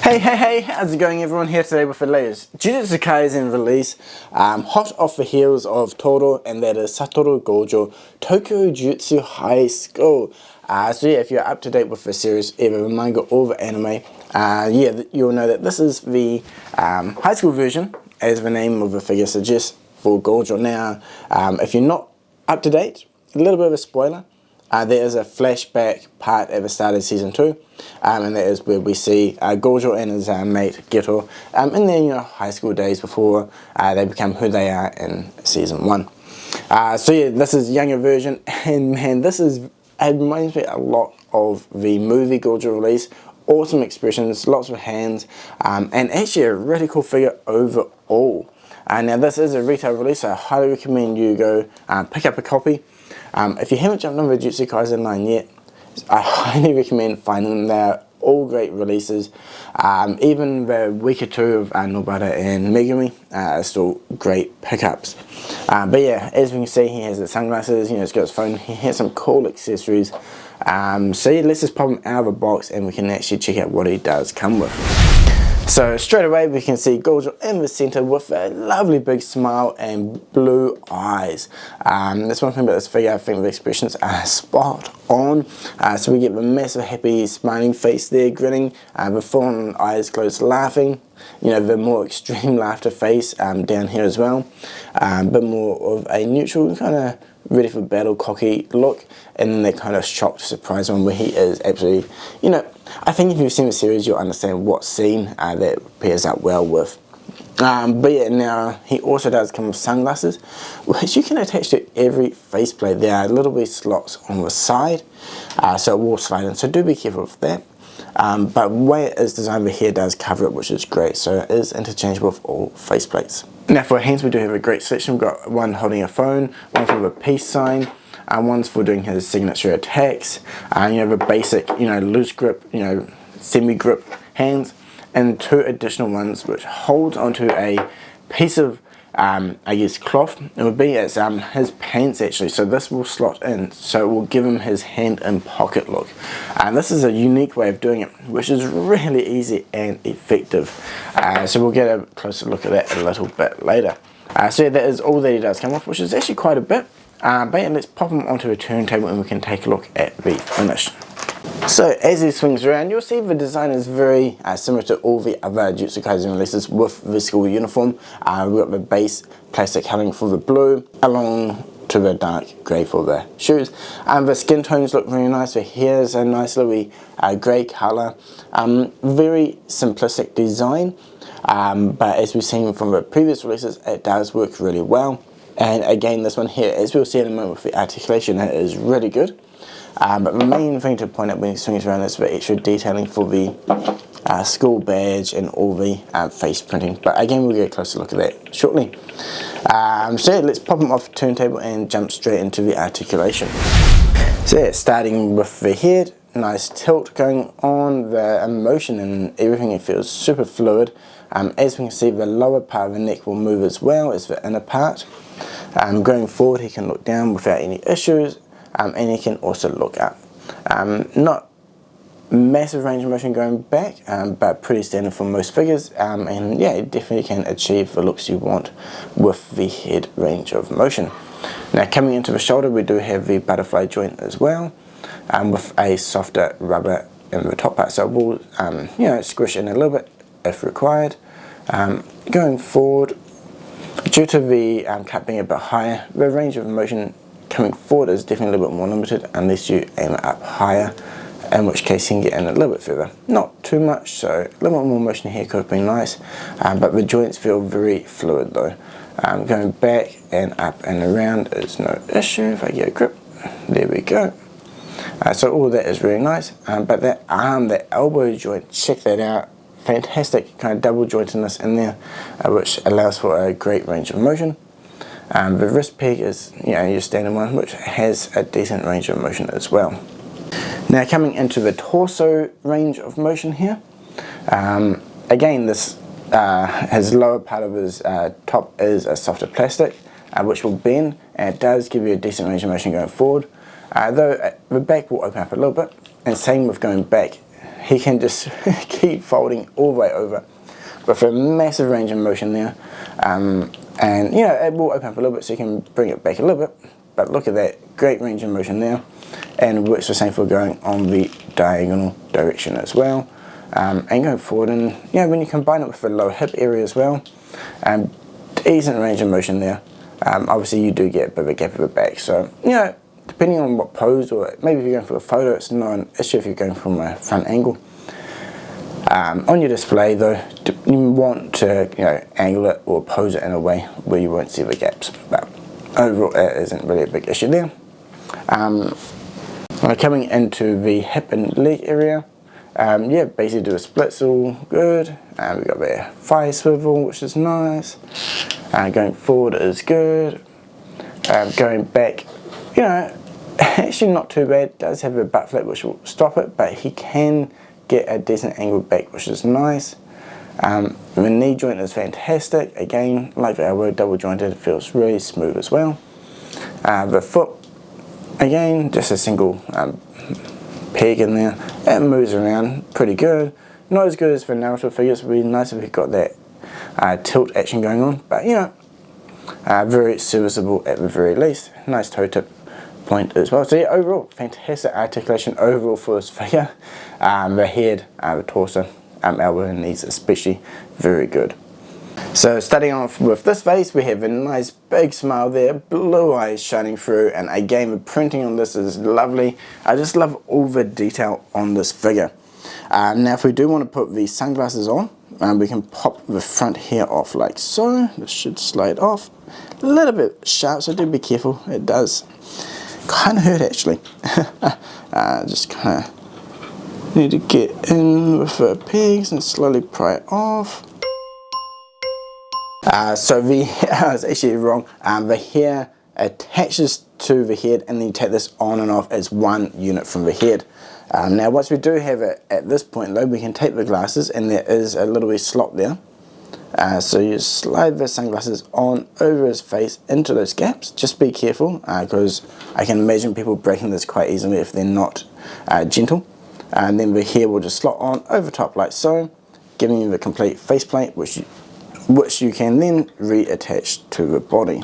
Hey, how's it going everyone? Here today with the latest Jujutsukaisen release, hot off the heels of Toro, and that is Satoru Gojo, Tokyo Jutsu High School. So yeah, if you're up to date with the series, either the manga or the anime, yeah, you'll know that this is the high school version, as the name of the figure suggests, for Gojo. Now, if you're not up to date, a little bit of a spoiler. There is a flashback part at the start of season 2, and that is where we see Gojo and his mate Geto in their high school days before they become who they are in season 1. So yeah, this is a younger version, and man, it reminds me a lot of the movie Gojo release. Awesome expressions, lots of hands, and actually a really cool figure overall. Now this is a retail release, so I highly recommend you go pick up a copy. If you haven't jumped on the Jujutsukaisen 9 yet, I highly recommend finding them. They're all great releases. Even the week or two of Nobara and Megumi are still great pickups. But yeah, as we can see, he has the sunglasses, he's got his phone, he has some cool accessories. So yeah, let's just pop him out of the box and we can actually check out what he does come with. So straight away we can see Gojo in the center with a lovely big smile and blue eyes. That's one thing about this figure. I think the expressions are spot on. So we get the massive happy smiling face there, grinning, the full eyes closed laughing. The more extreme laughter face down here as well. But more of a neutral kind of ready for battle, cocky look, and then that kind of shocked surprise one where he is absolutely, I think if you've seen the series you'll understand what scene that pairs up well with. But yeah, now he also does come with sunglasses, which you can attach to every faceplate. There are little wee slots on the side, so it will slide in, so do be careful with that. But the way it is designed, the hair does cover it, which is great, so it is interchangeable with all faceplates. Now for hands, we do have a great selection. We've got one holding a phone, one for the peace sign, one's for doing his signature attacks, the basic, loose grip, semi-grip hands, and two additional ones which hold onto a piece of, cloth. It would be as his pants actually, so this will slot in, so it will give him his hand in pocket look. And this is a unique way of doing it, which is really easy and effective. So we'll get a closer look at that a little bit later. So yeah, that is all that he does come with, which is actually quite a bit. But yeah, let's pop him onto a turntable and we can take a look at the finish. So as he swings around, you'll see the design is very similar to all the other Jujutsukaisen releases with the school uniform. We've got the base plastic coloring for the blue, along to the dark grey for the shoes. The skin tones look really nice. The hair is a nice little grey colour. Very simplistic design, but as we've seen from the previous releases, it does work really well. And again, this one here, as we'll see in a moment with the articulation, it is really good. But the main thing to point out when he swings around is the extra detailing for the school badge and all the face printing. But again, we'll get a closer look at that shortly. So yeah, let's pop him off the turntable and jump straight into the articulation. So yeah, starting with the head, nice tilt going on, the emotion and everything, it feels super fluid. As we can see, the lower part of the neck will move as well as the inner part. Going forward, he can look down without any issues. And he can also look up. Not massive range of motion going back, but pretty standard for most figures. And yeah, it definitely can achieve the looks you want with the head range of motion. Now coming into the shoulder, we do have the butterfly joint as well, with a softer rubber in the top part. So it will, squish in a little bit if required. Going forward, due to the cut being a bit higher, the range of motion coming forward is definitely a little bit more limited unless you aim it up higher, in which case you can get in a little bit further. Not too much, so a little bit more motion here could have been nice, but the joints feel very fluid though. Going back and up and around is no issue. If I get a grip, there we go. So all of that is really nice, but that arm, that elbow joint, check that out. Fantastic kind of double jointedness in there, which allows for a great range of motion. The wrist peg is your standard one, which has a decent range of motion as well. Now coming into the torso range of motion here, again this his lower part of his top is a softer plastic, which will bend, and it does give you a decent range of motion going forward. Though the back will open up a little bit, and same with going back. He can just keep folding all the way over with a massive range of motion there. And you know, it will open up a little bit so you can bring it back a little bit. But look at that, great range of motion there. And it works the same for going on the diagonal direction as well. And going forward, and you know, when you combine it with the low hip area as well, decent range of motion there. Obviously you do get a bit of a gap at the back, so you know, depending on what pose, or maybe if you're going for a photo, it's not an issue if you're going from a front angle. On your display though, you want to, you know, angle it or pose it in a way where you won't see the gaps, but overall it isn't really a big issue there. Coming into the hip and leg area, yeah, basically do a splits, all good. We've got the thigh swivel, which is nice. Going forward is good. Going back, you know, actually not too bad. Does have a butt flip which will stop it, but he can get a decent angle back, which is nice. The knee joint is fantastic. Again, like the elbow, double jointed, feels really smooth as well. The foot, again, just a single peg in there. It moves around pretty good. Not as good as the Naruto figures. It would be nice if we got that tilt action going on, but you know, very serviceable at the very least. Nice toe tip point as well. So yeah, overall, fantastic articulation overall for this figure. The head, the torso, elbow and knees especially, very good. So starting off with this face, we have a nice big smile there, blue eyes shining through, and again the printing on this is lovely. I just love all the detail on this figure. Now if we do want to put the sunglasses on, we can pop the front hair off like so. This should slide off. A little bit sharp, so do be careful. It does kind of hurt actually. Just kind of need to get in with the pegs and slowly pry it off. So the I was actually wrong. The hair attaches to the head, and then you take this on and off as one unit from the head. Now once we do have it at this point though, we can take the glasses, and there is a little wee slot there. So you slide the sunglasses on over his face into those gaps. Just be careful, because I can imagine people breaking this quite easily if they're not gentle. And then the hair will just slot on over top like so, giving you the complete faceplate, which you can then reattach to the body.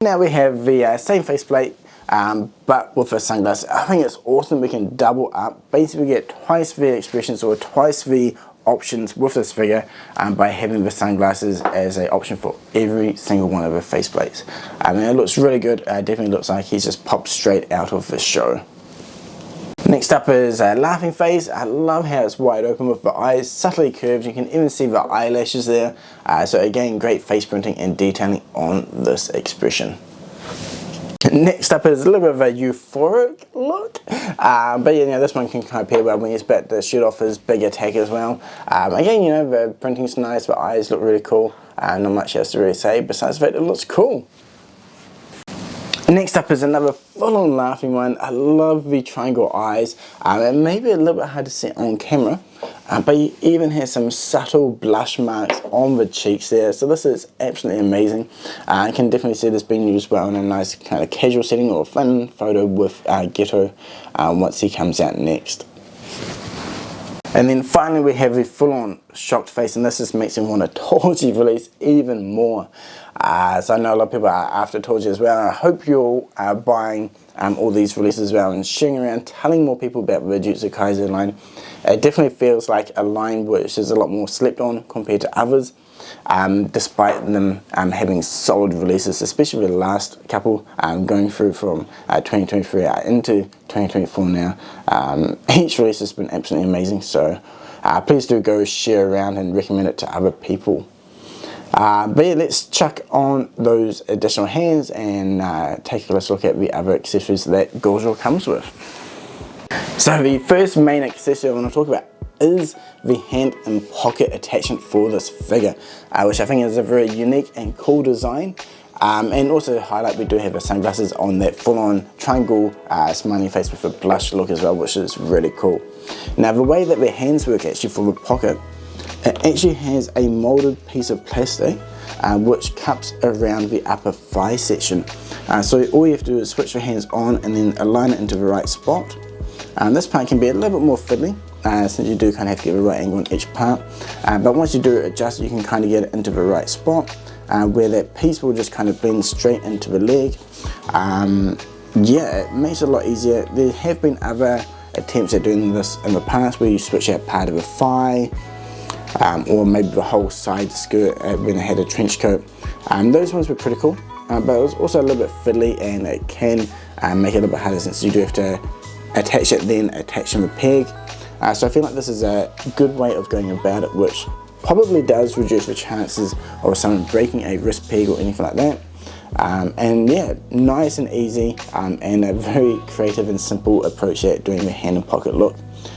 Now we have the same faceplate, but with the sunglasses. I think it's awesome. We can double up, basically get twice the expressions or twice the options with this figure by having the sunglasses as an option for every single one of the faceplates. I mean, it looks really good. Definitely looks like he's just popped straight out of the show. Next up is a laughing face. I love how it's wide open with the eyes subtly curved. You can even see the eyelashes there. So again, great face printing and detailing on this expression. Next up is a little bit of a euphoric look, but yeah, you know, this one can kind of pair well when he's about to shoot off his big attack as well. Again, you know, the printing's nice, the eyes look really cool. Not much else to really say besides the fact it looks cool. Next up is another full-on laughing one. I love the triangle eyes. It may be a little bit hard to see on camera, but you even have some subtle blush marks on the cheeks there. So this is absolutely amazing. I can definitely see this being used well in a nice kind of casual setting or fun photo with Geto once he comes out next. And then finally we have the full-on shocked face, and this just makes me want a Torji release even more. So I know a lot of people are after Torji as well, and I hope you're buying all these releases as well and sharing around, telling more people about the Jujutsukaisen line. It definitely feels like a line which is a lot more slept on compared to others, despite them having solid releases, especially the last couple going through from 2023 into 2024 now. Each release has been absolutely amazing, so please do go share around and recommend it to other people. But yeah, let's chuck on those additional hands and take a close look at the other accessories that Gojo comes with. So the first main accessory I want to talk about is the hand and pocket attachment for this figure, which I think is a very unique and cool design. And also to highlight, we do have the sunglasses on that full-on triangle smiling face with a blush look as well, which is really cool. Now the way that the hands work actually for the pocket, it actually has a molded piece of plastic which cups around the upper thigh section. So all you have to do is switch your hands on and then align it into the right spot. This part can be a little bit more fiddly, since you do kind of have to get the right angle on each part, but once you do adjust, you can kind of get it into the right spot, where that piece will just kind of blend straight into the leg. Yeah, it makes it a lot easier. There have been other attempts at doing this in the past where you switch out part of a thigh, or maybe the whole side skirt when it had a trench coat. Those ones were pretty cool, but it was also a little bit fiddly, and it can make it a little bit harder since you do have to attach it, then attach in the peg. So I feel like this is a good way of going about it, which probably does reduce the chances of someone breaking a wrist peg or anything like that. And yeah, nice and easy, and a very creative and simple approach at doing the hand and pocket look.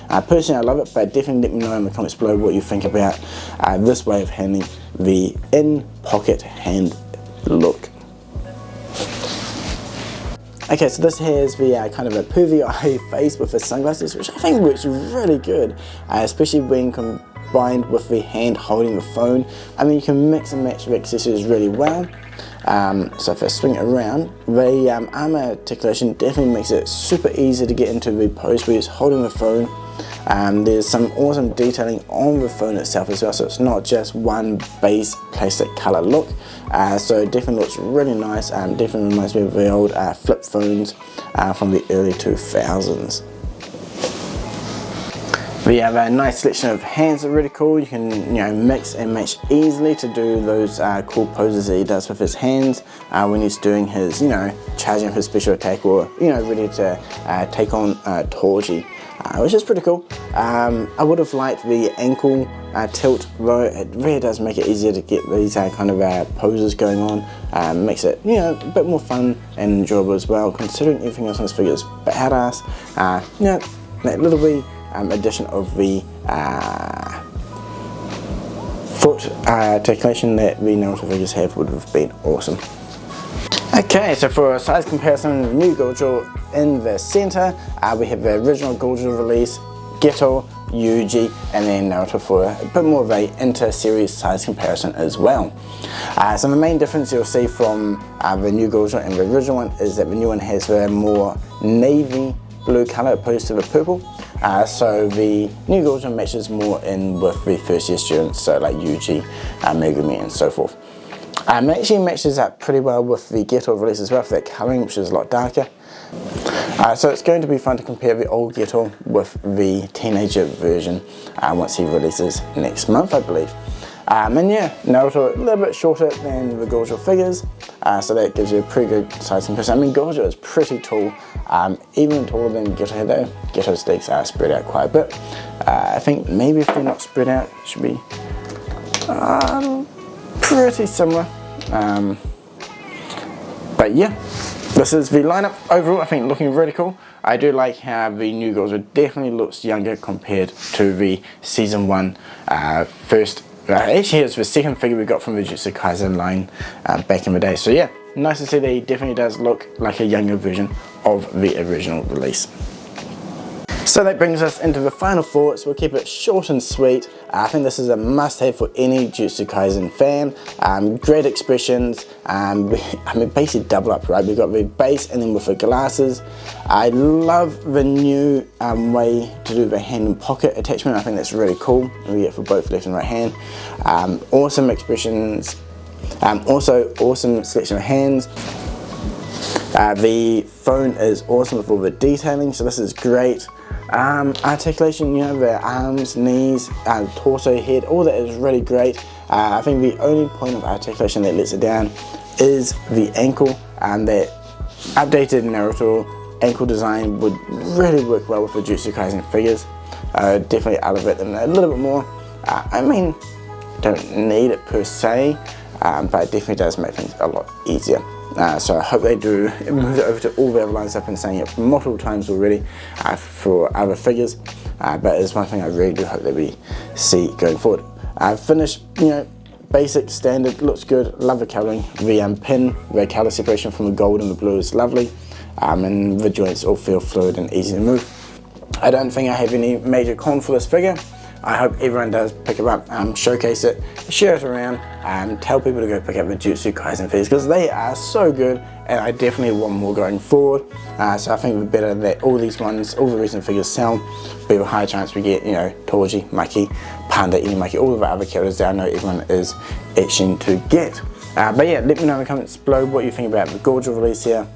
Personally, I love it, but definitely let me know in the comments below what you think about this way of handling the in-pocket hand look. Okay, so this here is the kind of a pervy eye face with the sunglasses, which I think works really good, especially when combined with the hand holding the phone. I mean, you can mix and match the accessories really well. So if I swing it around, the arm articulation definitely makes it super easy to get into the pose where it's holding the phone. There's some awesome detailing on the phone itself as well, so it's not just one base plastic color look. So it definitely looks really nice. Definitely reminds me of the old flip phones from the early 2000s. We have a nice selection of hands that are really cool. You can mix and match easily to do those cool poses that he does with his hands when he's doing his, charging up his special attack, or ready to take on Torji, which is pretty cool. I would have liked the ankle tilt, though. It really does make it easier to get these kind of poses going on. Makes it a bit more fun and enjoyable as well, considering everything else on this figure is badass. That little wee addition of the foot articulation that the Naruto figures have would have been awesome. Okay, so for a size comparison, new Gojo in the center, we have the original Gojo release, Geto, Yuji, and then Naruto for a bit more of a inter-series size comparison as well. So the main difference you'll see from the new Gojo and the original one is that the new one has a more navy blue color opposed to the purple. So the new Gojo matches more in with the first year students, so like Yuji, Megumi, and so forth. It actually matches up pretty well with the Geto release as well for that colouring, which is a lot darker. So it's going to be fun to compare the old Geto with the teenager version once he releases next month, I believe. And yeah, Naruto a little bit shorter than the Gojo figures, so that gives you a pretty good size comparison. I mean, Gojo is pretty tall, even taller than Geto here though. Geto's legs are spread out quite a bit. I think maybe if they're not spread out, it should be pretty similar. But yeah, this is the lineup overall. I think looking really cool. I do like how the new Gojo definitely looks younger compared to the season 1 first. Actually, it's the second figure we got from the Jujutsukaisen line back in the day. So yeah, nice to see that he definitely does look like a younger version of the original release. So that brings us into the final thoughts. We'll keep it short and sweet. I think this is a must-have for any Jujutsukaisen fan. Great expressions. I mean, basically double up, right? We've got the base and then with the glasses. I love the new way to do the hand and pocket attachment. I think that's really cool. We get for both left and right hand. Awesome expressions. Also, awesome selection of hands. The phone is awesome with all the detailing, so this is great. Articulation, the arms, knees, torso, head, all that is really great. I think the only point of articulation that lets it down is the ankle, and that updated Naruto ankle design would really work well with the Jujutsukaisen figures. Definitely elevate them a little bit more. I mean, don't need it per se, but it definitely does make things a lot easier. So I hope they do move it over to all the other lines. I've been saying it multiple times already for other figures, but it's one thing I really do hope that we see going forward. Finished, basic, standard, looks good, love the colouring. The pin, the colour separation from the gold and the blue is lovely, and the joints all feel fluid and easy to move. I don't think I have any major con for this figure. I hope everyone does pick it up, showcase it, share it around, tell people to go pick up the Jujutsukaisen figures because they are so good, and I definitely want more going forward. So I think we're better that all these ones, all the recent figures sell, we have a higher chance we get, you know, Toji, Maki, Panda, Inumaki, all of the other characters that I know everyone is itching to get. But yeah, let me know in the comments below what you think about the Gojo release here.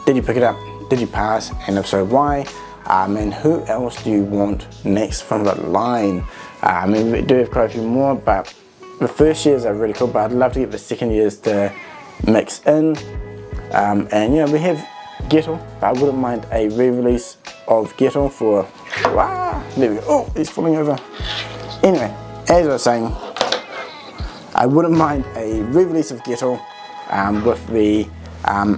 Did you pick it up? Did you pass? And if so, why? And who else do you want next from the line? I mean, we do have quite a few more, but the first years are really cool, but I'd love to get the second years to mix in. And you know, we have Geto, but I wouldn't mind a re-release of Geto for, wow, there we go, oh, he's falling over. Anyway, as I was saying, I wouldn't mind a re-release of Geto with the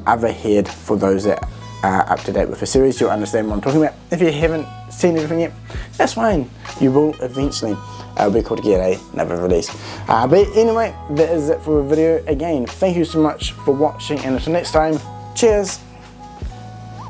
other head for those that are up to date with the series. You'll understand what I'm talking about. If you haven't seen everything yet, that's fine. You will eventually. It'll be cool to get another release. But anyway, that is it for the video. Again, thank you so much for watching, and until next time, cheers!